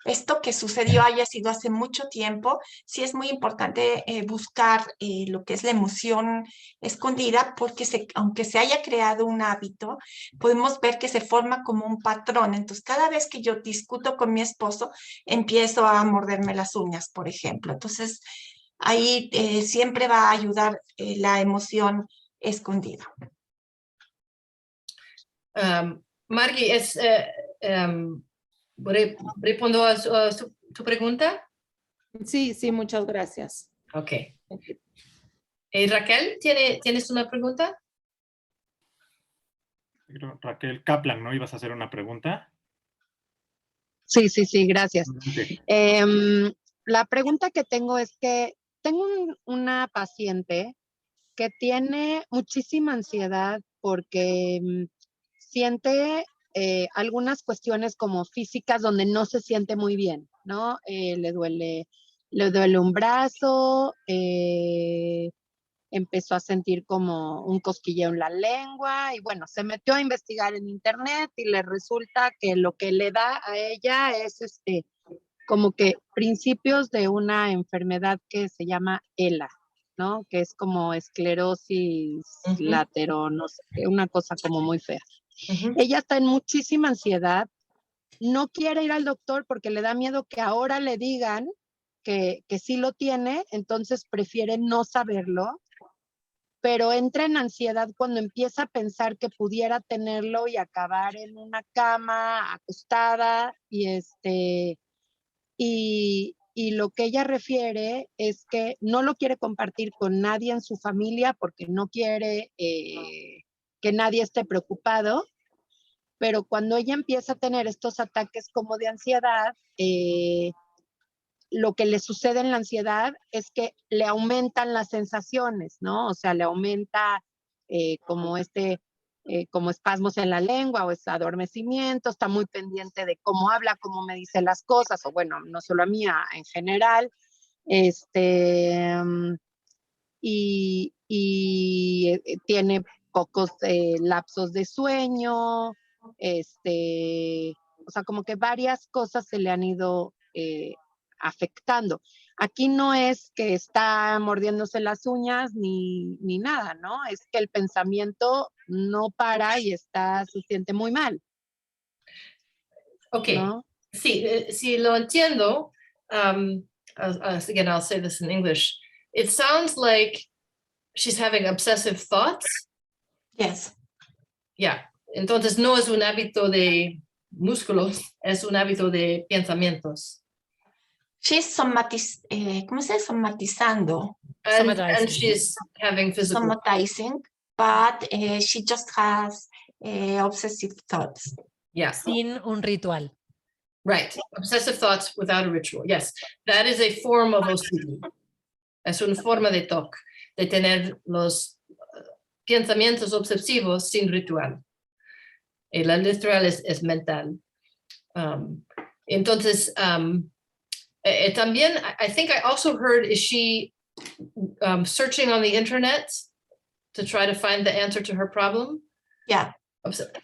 esto que sucedió haya sido hace mucho tiempo, sí es muy importante buscar lo que es la emoción escondida, porque aunque se haya creado un hábito, podemos ver que se forma como un patrón. Entonces, cada vez que yo discuto con mi esposo, empiezo a morderme las uñas, por ejemplo. Entonces, ahí siempre va a ayudar la emoción escondida. Margie, ¿respondo a tu pregunta? Sí, sí, muchas gracias. Ok. Raquel, ¿tienes una pregunta? Raquel Kaplan, ¿no? ¿Ibas a hacer una pregunta? Sí, gracias. La pregunta que tengo es que tengo una paciente que tiene muchísima ansiedad porque siente algunas cuestiones como físicas donde no se siente muy bien, ¿no? Le duele un brazo, empezó a sentir como un cosquilleo en la lengua y bueno, se metió a investigar en internet y le resulta que lo que le da a ella es como que principios de una enfermedad que se llama ELA, ¿no? Que es como esclerosis latero, no sé, una cosa como muy fea. Ella está en muchísima ansiedad, no quiere ir al doctor porque le da miedo que ahora le digan que sí lo tiene, entonces prefiere no saberlo, pero entra en ansiedad cuando empieza a pensar que pudiera tenerlo y acabar en una cama acostada y lo que ella refiere es que no lo quiere compartir con nadie en su familia porque no quiere que nadie esté preocupado, pero cuando ella empieza a tener estos ataques como de ansiedad, lo que le sucede en la ansiedad es que le aumentan las sensaciones, ¿no? O sea, le aumenta como como espasmos en la lengua o ese adormecimiento, está muy pendiente de cómo habla, cómo me dice las cosas, o bueno, no solo a mí, en general, y tiene pocos lapsos de sueño, o sea, como que varias cosas se le han ido afectando. Aquí no es que está mordiéndose las uñas ni nada, ¿no? Es que el pensamiento no para y se siente muy mal. Ok, ¿no? sí, si lo entiendo, again, I'll say this in English. It sounds like she's having obsessive thoughts. Yes. Yeah, entonces no es un hábito de músculos, es un hábito de pensamientos. She's ¿cómo se dice? Somatizando. And she's having physical. Somatizing, but she just has obsessive thoughts. Yeah. Sin un ritual. Right. Obsessive thoughts without a ritual. Yes. That is a form of OCD. Es una forma de TOC, de tener los pensamientos obsesivos sin ritual. La ritual es mental. Entonces, también, I think I also heard, is she searching on the internet to try to find the answer to her problem? Yeah.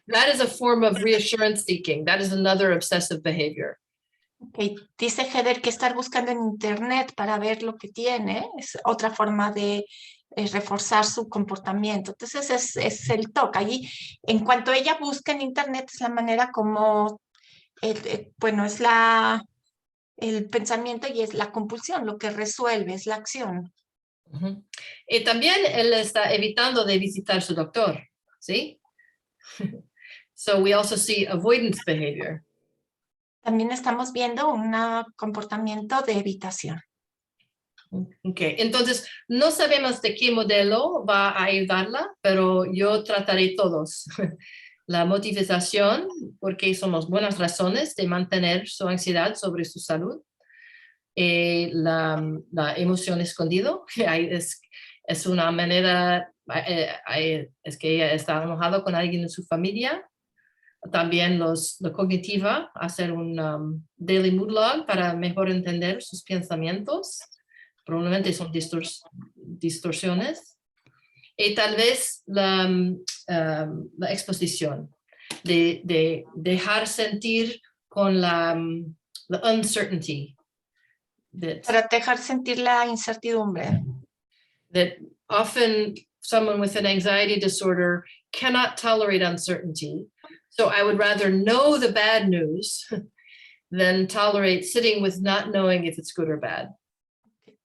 That is a form of reassurance seeking. That is another obsessive behavior. Okay. Dice Heather que estar buscando en internet para ver lo que tiene es otra forma de reforzar su comportamiento. Entonces es el TOC. Allí, en cuanto ella busca en internet, es la manera como, bueno, es el pensamiento y es la compulsión, lo que resuelve, es la acción. Uh-huh. Y también él está evitando de visitar su doctor, ¿sí? So we also see avoidance behavior. También estamos viendo un comportamiento de evitación. Okay. Entonces, no sabemos de qué modelo va a ayudarla, pero yo trataré todos. La motivación, porque son las buenas razones de mantener su ansiedad sobre su salud. La emoción escondido, es una manera, es que ella está enojada con alguien en su familia. También la cognitiva, hacer un daily mood log para mejor entender sus pensamientos. Probablemente son distorsiones. Y tal vez la exposición, de dejar sentir con la uncertainty. Para dejar sentir la incertidumbre. That often someone with an anxiety disorder cannot tolerate uncertainty. So I would rather know the bad news than tolerate sitting with not knowing if it's good or bad.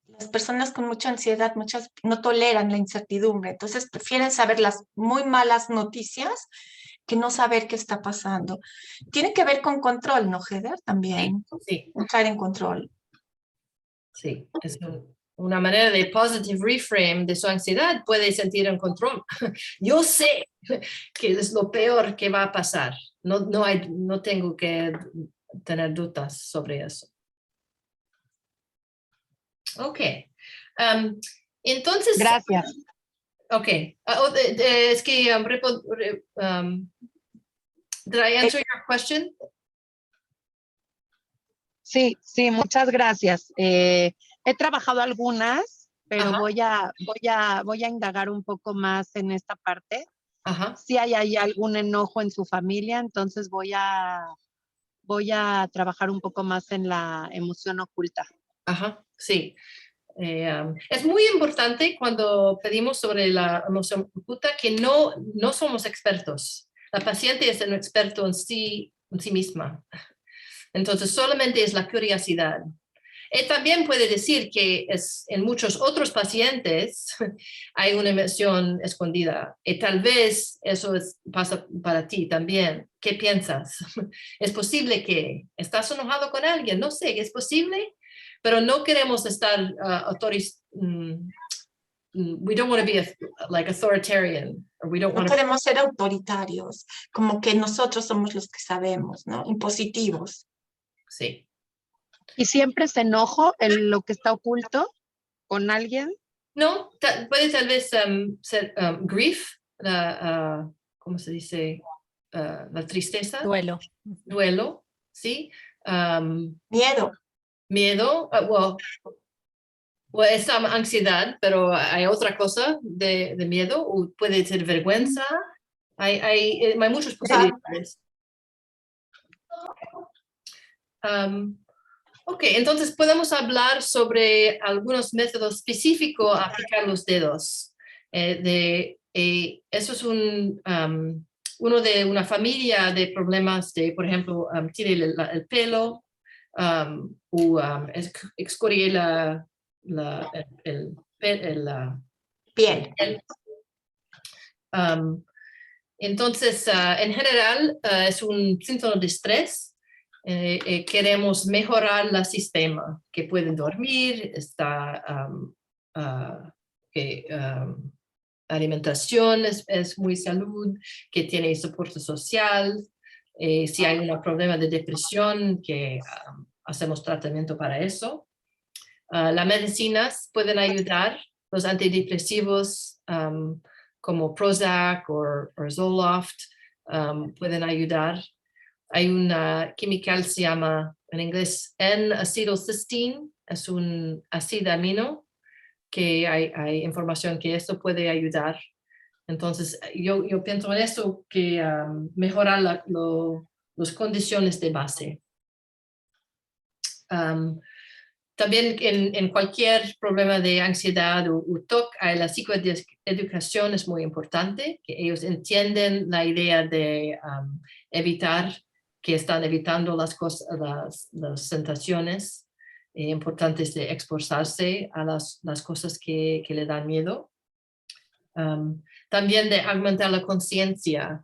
Las personas con mucha ansiedad, muchas no toleran la incertidumbre, entonces prefieren saber las muy malas noticias que no saber qué está pasando. Tiene que ver con control, ¿no, Heather? También. Sí. Entrar en control. Sí, es una manera de positive reframe de su ansiedad, puede sentir en control. Yo sé que es lo peor que va a pasar. No tengo que tener dudas sobre eso. Ok. Entonces. Gracias. Ok. Es que did I answer your question? Sí, muchas gracias. He trabajado algunas, pero voy a indagar un poco más en esta parte. Ajá. Si hay algún enojo en su familia, entonces voy a trabajar un poco más en la emoción oculta. Ajá, sí. Es muy importante cuando pedimos sobre la emoción oculta que no somos expertos. La paciente es un experto en sí misma. Entonces, solamente es la curiosidad. Y también puede decir que en muchos otros pacientes hay una emoción escondida. Y tal vez eso pasa para ti también. ¿Qué piensas? ¿Es posible que estás enojado con alguien? No sé, ¿es posible? Pero no queremos estar we don't want to be like authoritarian. Or we don't no want podemos ser autoritarios, como que nosotros somos los que sabemos, ¿no? Impositivos. Sí. ¿Y siempre es enojo en lo que está oculto con alguien? No, puede tal vez ser grief, ¿cómo se dice? La tristeza. Duelo. Duelo, ¿sí? Miedo. Miedo, well, Bueno, es ansiedad, pero hay otra cosa de miedo, o puede ser vergüenza. Hay muchas posibilidades. Ok, entonces podemos hablar sobre algunos métodos específicos a picar los dedos. Eso es uno de una familia de problemas de, por ejemplo, tiene el pelo o escoria la Piel. Entonces, en general, es un síntoma de estrés. Queremos mejorar el sistema, que pueden dormir, alimentación es muy salud, que tiene soporte social. Si hay un problema de depresión, que hacemos tratamiento para eso. Las medicinas pueden ayudar, los antidepresivos como Prozac o Zoloft pueden ayudar. Hay una química, se llama en inglés N-acetylcysteine, es un ácido amino, que hay información que esto puede ayudar. Entonces, yo pienso en eso, que mejorar las condiciones de base. También en cualquier problema de ansiedad o TOC, la psicoeducación es muy importante, que ellos entienden la idea de evitar, que están evitando las sensaciones importantes de expresarse a las cosas que le dan miedo. También de aumentar la conciencia.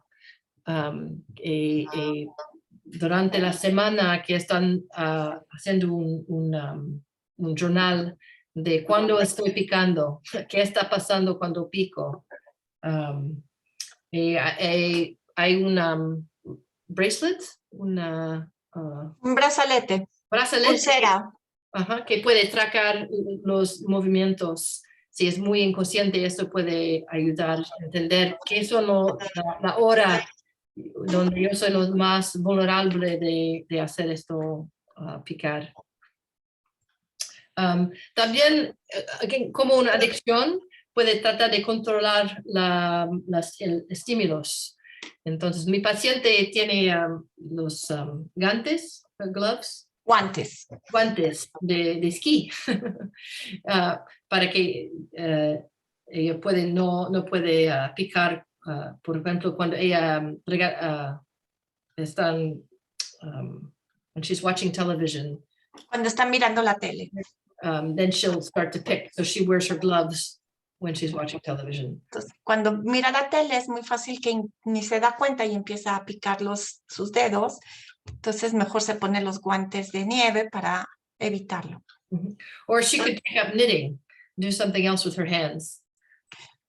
Durante la semana que están haciendo un journal de cuándo estoy picando, qué está pasando cuando pico. Hay un bracelet, un brazalete, pulsera. Que puede tracar los movimientos. Si es muy inconsciente, eso puede ayudar a entender qué son la hora donde yo soy lo más vulnerable de hacer esto, picar. También, como una adicción, puede tratar de controlar los estímulos. Entonces, mi paciente tiene los guantes de esquí para que ella no puede picar. Por ejemplo, cuando ella están, when she's watching television. Cuando está mirando la tele. Then she'll start to pick, so she wears her gloves when she's watching television. Entonces, cuando mira la tele es muy fácil que ni se da cuenta y empieza a picar sus dedos. Entonces mejor se pone los guantes de nieve para evitarlo. Or she could take up knitting, do something else with her hands.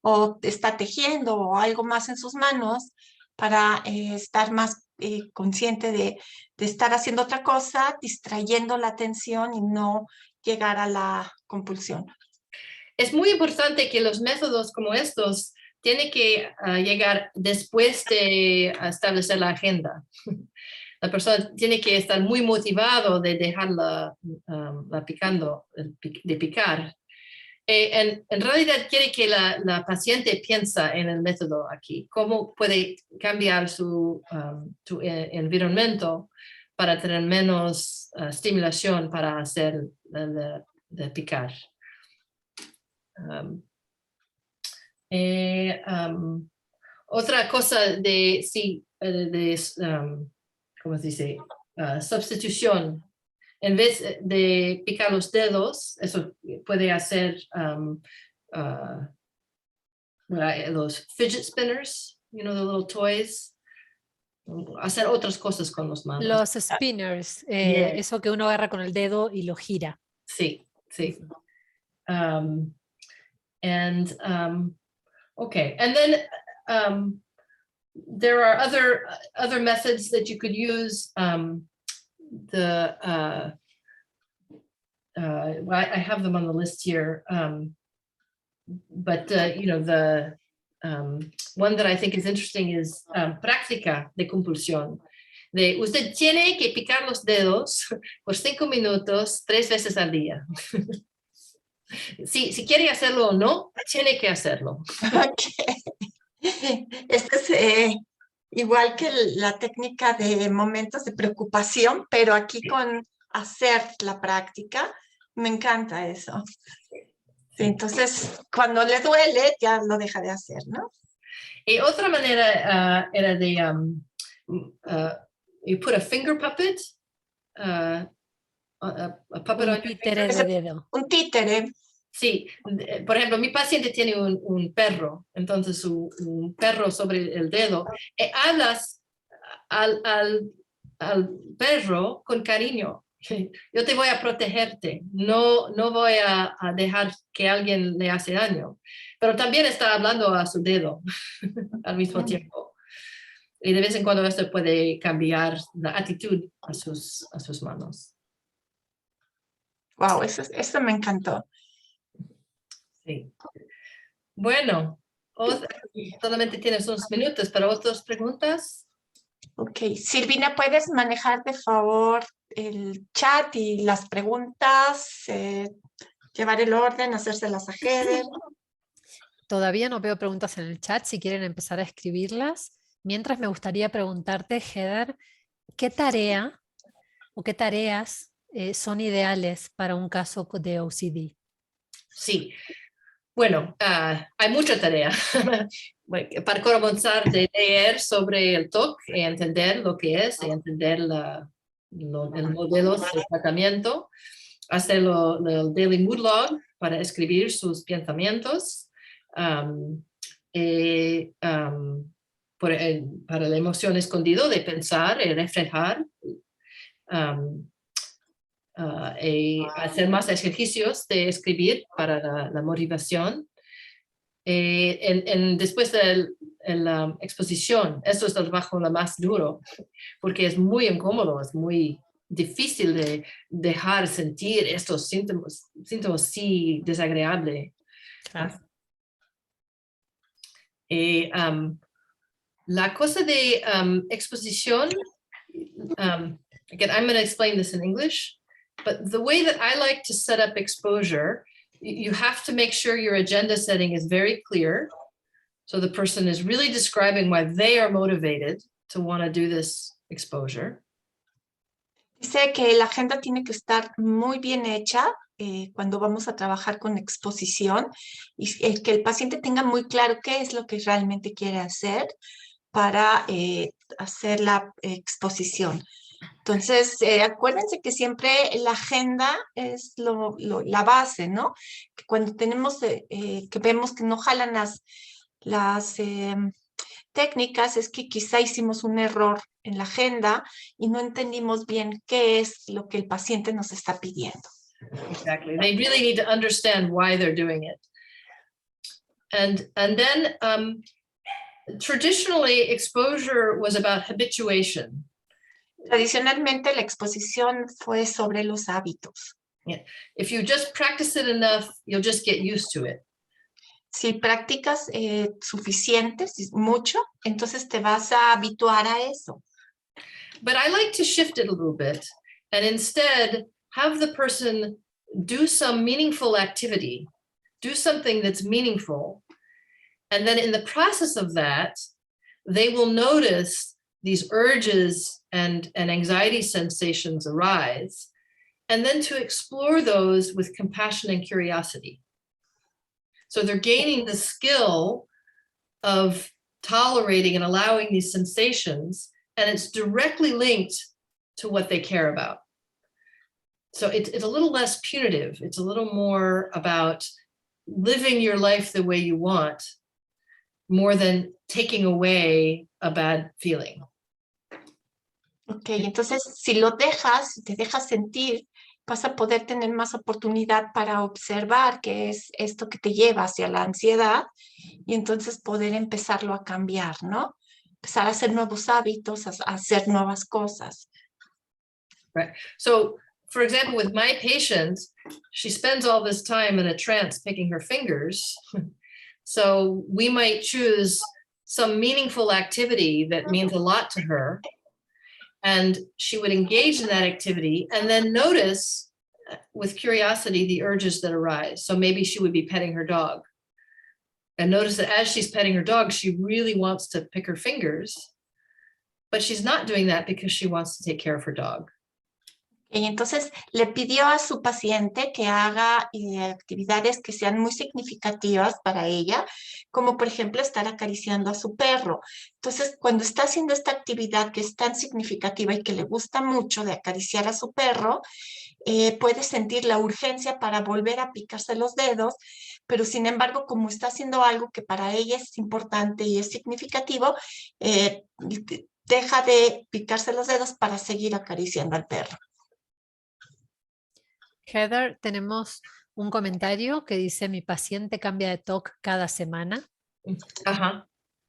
O está tejiendo o algo más en sus manos para estar más consciente de estar haciendo otra cosa, distrayendo la atención y no llegar a la compulsión. Es muy importante que los métodos como estos tienen que llegar después de establecer la agenda. La persona tiene que estar muy motivado de dejarla picando, de picar. En realidad quiere que la paciente piensa en el método aquí, cómo puede cambiar su environamiento para tener menos estimulación para hacer de picar. Otra cosa ¿cómo se dice? Sustitución. En vez de picar los dedos, eso puede hacer los fidget spinners, the little toys, hacer otras cosas con las manos. Los spinners, eso que uno agarra con el dedo y lo gira. Sí. Okay, and then there are other methods that you could use. I have them on the list here, but the one that I think is interesting is práctica de compulsión. Usted tiene que picar los dedos por 5 minutos 3 veces al día. Si quiere hacerlo o no, tiene que hacerlo. Ok. Este es igual que la técnica de momentos de preocupación, pero aquí con hacer la práctica, me encanta eso. Sí, entonces, cuando le duele, ya lo deja de hacer, ¿no? Y otra manera era de, you put a finger puppet, a puppet on Un your títere finger. de dedo. Un títere. Sí, por ejemplo, mi paciente tiene un perro, entonces un perro sobre el dedo, y hablas al perro con cariño. Yo te voy a protegerte, no voy a dejar que alguien le hace daño, pero también está hablando a su dedo al mismo tiempo. Y de vez en cuando esto puede cambiar la actitud a sus manos. Wow, eso me encantó. Sí. Bueno, solamente tienes unos minutos para otras preguntas. Ok, Silvina, ¿puedes manejar de favor el chat y las preguntas, llevar el orden, hacérselas a Heather? Todavía no veo preguntas en el chat, si quieren empezar a escribirlas. Mientras me gustaría preguntarte, Heather, ¿qué tarea o qué tareas son ideales para un caso de OCD? Sí, bueno, hay mucha tarea. Para comenzar de leer sobre el TOC y entender lo que es, y entender el modelo de tratamiento, hacer el Daily Mood Log para escribir sus pensamientos, para la emoción escondida de pensar y reflejar, y hacer más ejercicios de escribir para la motivación. Después de la exposición, esto es el trabajo lo más duro, porque es muy incómodo, es muy difícil de dejar sentir estos síntomas sí desagradables. Claro. La cosa de exposición, again, I'm going to explain this in English, but the way that I like to set up exposure, you have to make sure your agenda setting is very clear. So the person is really describing why they are motivated to want to do this exposure. Dice que la agenda tiene que estar muy bien hecha cuando vamos a trabajar con exposición y que el paciente tenga muy claro qué es lo que realmente quiere hacer para hacer la exposición. Entonces, acuérdense que siempre la agenda es la base, ¿no? Que cuando tenemos, que vemos que no jalan las técnicas, es que quizá hicimos un error en la agenda y no entendimos bien qué es lo que el paciente nos está pidiendo. Exactly. They really need to understand why they're doing it. And then traditionally, exposure was about habituation. Tradicionalmente, la exposición fue sobre los hábitos. Yeah. If you just practice it enough, you'll just get used to it. Si practicas suficientes, mucho, entonces te vas a habituar a eso. But I like to shift it a little bit and instead have the person do some meaningful activity, do something that's meaningful. And then in the process of that, they will notice these urges and anxiety sensations arise, and then to explore those with compassion and curiosity. So they're gaining the skill of tolerating and allowing these sensations, and it's directly linked to what they care about. So it's a little less punitive. It's a little more about living your life the way you want, more than taking away a bad feeling. Ok, entonces si lo dejas, te dejas sentir, vas a poder tener más oportunidad para observar qué es esto que te lleva hacia la ansiedad y entonces poder empezarlo a cambiar, ¿no? Empezar a hacer nuevos hábitos, a hacer nuevas cosas. Right. So, for example, with my patient, she spends all this time in a trance picking her fingers. So we might choose some meaningful activity that means a lot to her. And she would engage in that activity and then notice with curiosity the urges that arise. So maybe she would be petting her dog. And notice that as she's petting her dog, she really wants to pick her fingers, but she's not doing that because she wants to take care of her dog. Y entonces le pidió a su paciente que haga actividades que sean muy significativas para ella, como por ejemplo estar acariciando a su perro. Entonces, cuando está haciendo esta actividad que es tan significativa y que le gusta mucho de acariciar a su perro, puede sentir la urgencia para volver a picarse los dedos, pero sin embargo, como está haciendo algo que para ella es importante y es significativo, deja de picarse los dedos para seguir acariciando al perro. Heather, tenemos un comentario que dice: mi paciente cambia de TOC cada semana. Ajá.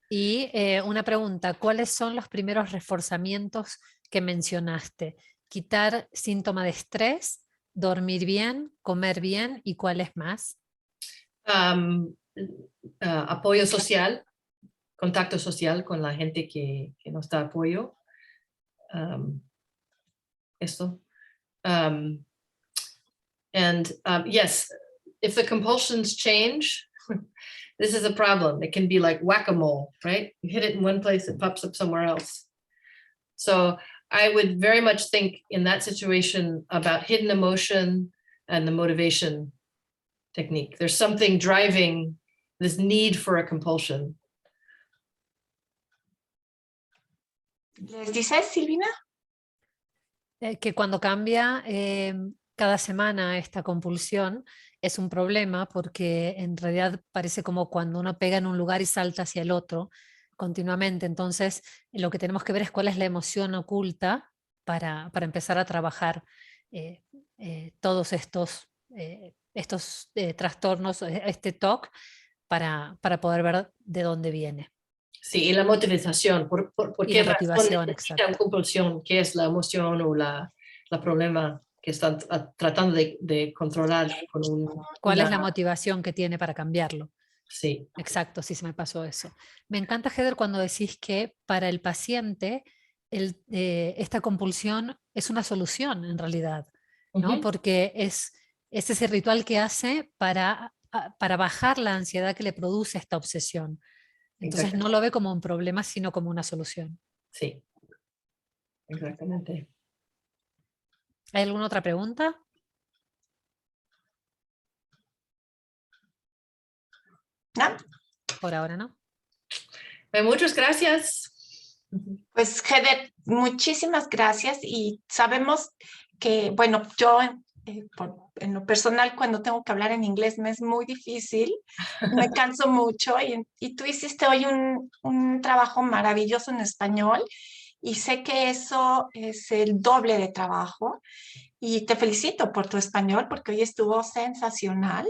Y una pregunta: ¿cuáles son los primeros reforzamientos que mencionaste? Quitar síntoma de estrés, dormir bien, comer bien, ¿y cuáles más? Apoyo social, contacto social con la gente que nos da apoyo. Esto. Yes, if the compulsions change, this is a problem. It can be like whack-a-mole, right? You hit it in one place, it pops up somewhere else. So I would very much think in that situation about hidden emotion and the motivation technique. There's something driving this need for a compulsion. ¿Les dices, Silvina? Que cuando cambia cada semana esta compulsión es un problema, porque en realidad parece como cuando uno pega en un lugar y salta hacia el otro continuamente. Entonces lo que tenemos que ver es cuál es la emoción oculta para empezar a trabajar todos estos trastornos, este TOC, para poder ver de dónde viene. Sí, y la motivación. ¿Por Y qué la motivación, necesitan exacto. compulsión? ¿Qué es la emoción o la problema que están tratando de controlar con ¿Cuál es la motivación que tiene para cambiarlo? Sí. Exacto, sí, se me pasó eso. Me encanta, Heather, cuando decís que para el paciente esta compulsión es una solución en realidad, ¿no? Porque es ese ritual que hace para bajar la ansiedad que le produce esta obsesión. Entonces no lo ve como un problema, sino como una solución. Sí, exactamente. ¿Hay alguna otra pregunta? ¿No? Por ahora no. Muchas gracias. Pues Heather, muchísimas gracias, y sabemos que, bueno, yo en lo personal, cuando tengo que hablar en inglés me es muy difícil, me canso mucho, y tú hiciste hoy un trabajo maravilloso en español, y sé que eso es el doble de trabajo, y te felicito por tu español porque hoy estuvo sensacional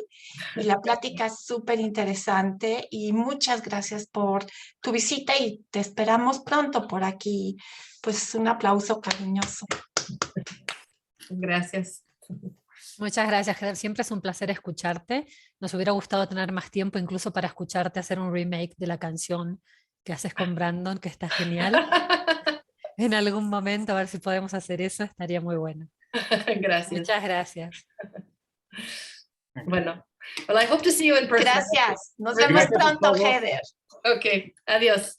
y la plática es súper interesante, y muchas gracias por tu visita y te esperamos pronto por aquí. Pues un aplauso cariñoso. Gracias. Muchas gracias, Heather. Siempre es un placer escucharte. Nos hubiera gustado tener más tiempo incluso para escucharte hacer un remake de la canción que haces con Brandon, que está genial. En algún momento, a ver si podemos hacer eso, estaría muy bueno. Gracias. Muchas gracias. Bueno, well, I hope to see you in person. Gracias. Nos vemos pronto, Heather. Ok, adiós.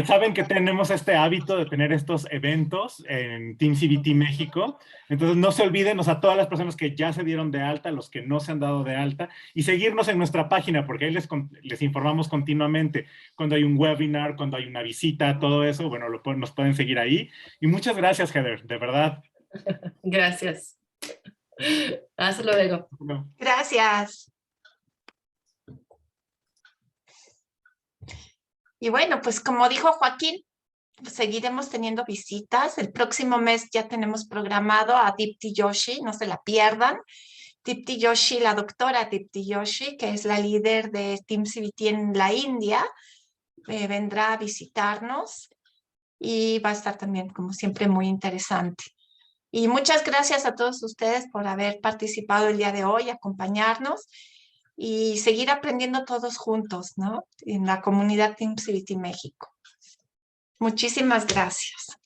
Saben que tenemos este hábito de tener estos eventos en Team CBT México, entonces no se olviden, o sea, todas las personas que ya se dieron de alta, los que no se han dado de alta, y seguirnos en nuestra página, porque ahí les informamos continuamente cuando hay un webinar, cuando hay una visita, todo eso, bueno, nos pueden seguir ahí. Y muchas gracias, Heather, de verdad. Gracias. Hasta luego. Gracias. Y bueno, pues como dijo Joaquín, seguiremos teniendo visitas. El próximo mes ya tenemos programado a Dipti Joshi, no se la pierdan. Dipti Joshi, la doctora Dipti Joshi, que es la líder de Team CBT en la India, vendrá a visitarnos y va a estar también, como siempre, muy interesante. Y muchas gracias a todos ustedes por haber participado el día de hoy, acompañarnos y seguir aprendiendo todos juntos, ¿no? En la comunidad Team CBT México. Muchísimas gracias.